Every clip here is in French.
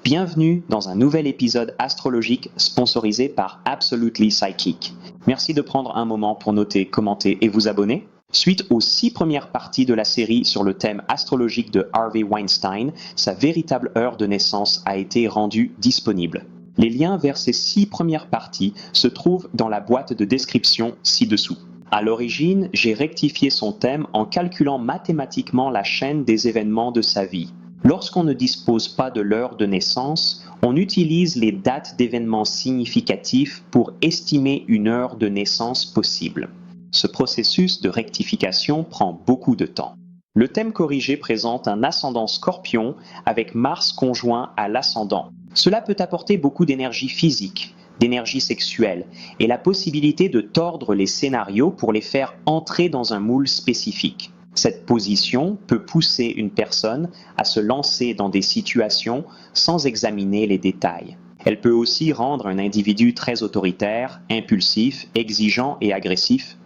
Bienvenue dans un nouvel épisode astrologique sponsorisé par Absolutely Psychic. Merci de prendre un moment pour noter, commenter et vous abonner. Suite aux 6 premières parties de la série sur le thème astrologique de Harvey Weinstein, sa véritable heure de naissance a été rendue disponible. Les liens vers ces 6 premières parties se trouvent dans la boîte de description ci-dessous. À l'origine, j'ai rectifié son thème en calculant mathématiquement la chaîne des événements de sa vie. Lorsqu'on ne dispose pas de l'heure de naissance, on utilise les dates d'événements significatifs pour estimer une heure de naissance possible. Ce processus de rectification prend beaucoup de temps. Le thème corrigé présente un ascendant Scorpion avec Mars conjoint à l'ascendant. Cela peut apporter beaucoup d'énergie physique, d'énergie sexuelle et la possibilité de tordre les scénarios pour les faire entrer dans un moule spécifique. Cette position peut pousser une personne à se lancer dans des situations sans examiner les détails. Elle peut aussi rendre un individu très autoritaire, impulsif, exigeant et agressif.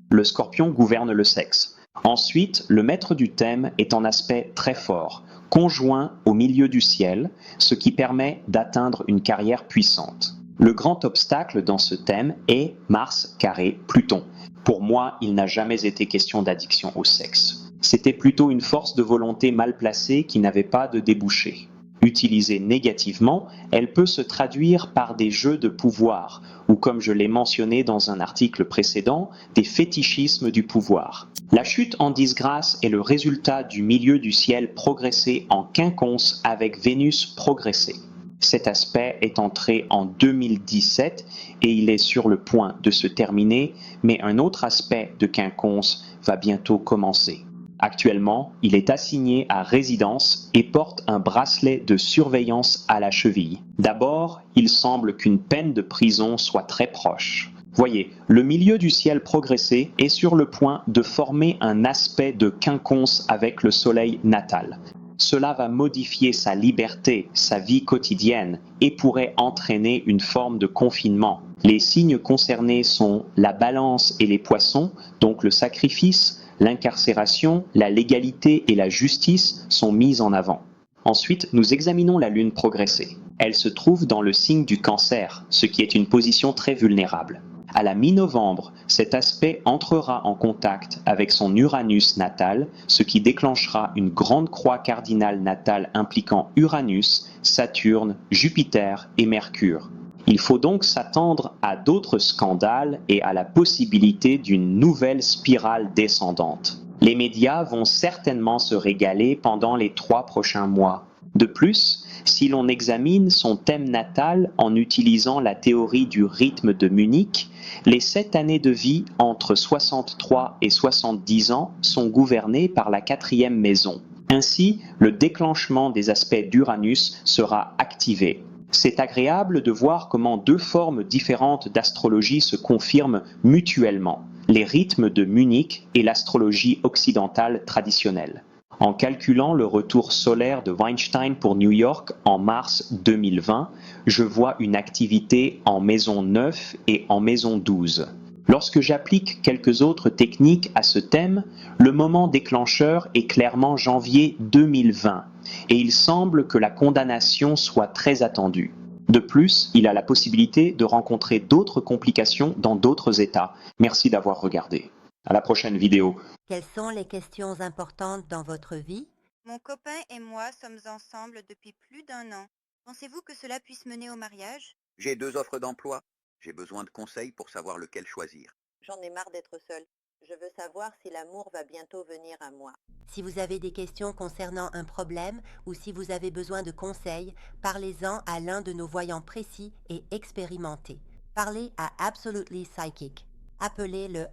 Le Scorpion gouverne le sexe. Ensuite, le maître du thème est en aspect très fort, conjoint au milieu du ciel, ce qui permet d'atteindre une carrière puissante. Le grand obstacle dans ce thème est Mars carré Pluton. Pour moi, il n'a jamais été question d'addiction au sexe. C'était plutôt une force de volonté mal placée qui n'avait pas de débouché. Utilisée négativement, elle peut se traduire par des jeux de pouvoir, ou comme je l'ai mentionné dans un article précédent, des fétichismes du pouvoir. La chute en disgrâce est le résultat du milieu du ciel progressé en quinconce avec Vénus progressée. Cet aspect est entré en 2017 et il est sur le point de se terminer, mais un autre aspect de quinconce va bientôt commencer. Actuellement, il est assigné à résidence et porte un bracelet de surveillance à la cheville. D'abord, il semble qu'une peine de prison soit très proche. Voyez, le milieu du ciel progressé est sur le point de former un aspect de quinconce avec le soleil natal. Cela va modifier sa liberté, sa vie quotidienne et pourrait entraîner une forme de confinement. Les signes concernés sont la balance et les poissons, donc le sacrifice, l'incarcération, la légalité et la justice sont mises en avant. Ensuite, nous examinons la lune progressée. Elle se trouve dans le signe du Cancer, ce qui est une position très vulnérable. À la mi-novembre, cet aspect entrera en contact avec son Uranus natal, ce qui déclenchera une grande croix cardinale natale impliquant Uranus, Saturne, Jupiter et Mercure. Il faut donc s'attendre à d'autres scandales et à la possibilité d'une nouvelle spirale descendante. Les médias vont certainement se régaler pendant les 3 prochains mois. De plus, si l'on examine son thème natal en utilisant la théorie du rythme de Munich, les 7 années de vie entre 63 et 70 ans sont gouvernées par la 4e maison. Ainsi, le déclenchement des aspects d'Uranus sera activé. C'est agréable de voir comment 2 formes différentes d'astrologie se confirment mutuellement, les rythmes de Munich et l'astrologie occidentale traditionnelle. En calculant le retour solaire de Weinstein pour New York en mars 2020, je vois une activité en maison 9 et en maison 12. Lorsque j'applique quelques autres techniques à ce thème, le moment déclencheur est clairement janvier 2020 et il semble que la condamnation soit très attendue. De plus, il a la possibilité de rencontrer d'autres complications dans d'autres états. Merci d'avoir regardé. À la prochaine vidéo. Quelles sont les questions importantes dans votre vie? Mon copain et moi sommes ensemble depuis plus d'1 an. Pensez-vous que cela puisse mener au mariage? J'ai 2 offres d'emploi. J'ai besoin de conseils pour savoir lequel choisir. J'en ai marre d'être seule. Je veux savoir si l'amour va bientôt venir à moi. Si vous avez des questions concernant un problème ou si vous avez besoin de conseils, parlez-en à l'un de nos voyants précis et expérimentés. Parlez à Absolutely Psychic. Appelez le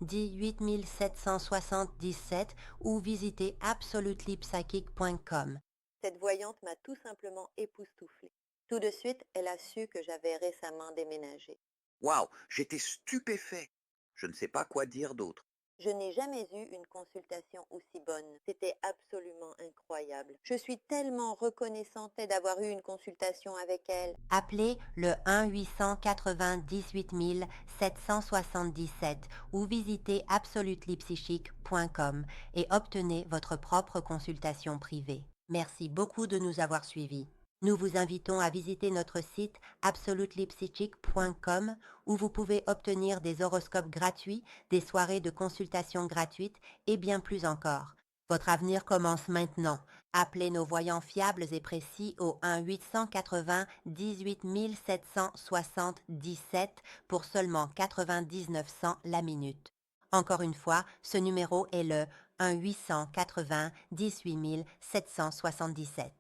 1-890-18777 ou visitez absolutelypsychic.com. Cette voyante m'a tout simplement époustouflée. Tout de suite, elle a su que j'avais récemment déménagé. Waouh, j'étais stupéfait. Je ne sais pas quoi dire d'autre. Je n'ai jamais eu une consultation aussi bonne. C'était absolument incroyable. Je suis tellement reconnaissante d'avoir eu une consultation avec elle. Appelez le 1-898-777 ou visitez absolutelypsychic.com et obtenez votre propre consultation privée. Merci beaucoup de nous avoir suivis. Nous vous invitons à visiter notre site absolutelypsychic.com où vous pouvez obtenir des horoscopes gratuits, des soirées de consultation gratuites et bien plus encore. Votre avenir commence maintenant. Appelez nos voyants fiables et précis au 1-880 18 777 pour seulement 99 cents la minute. Encore une fois, ce numéro est le 1-880 18 777.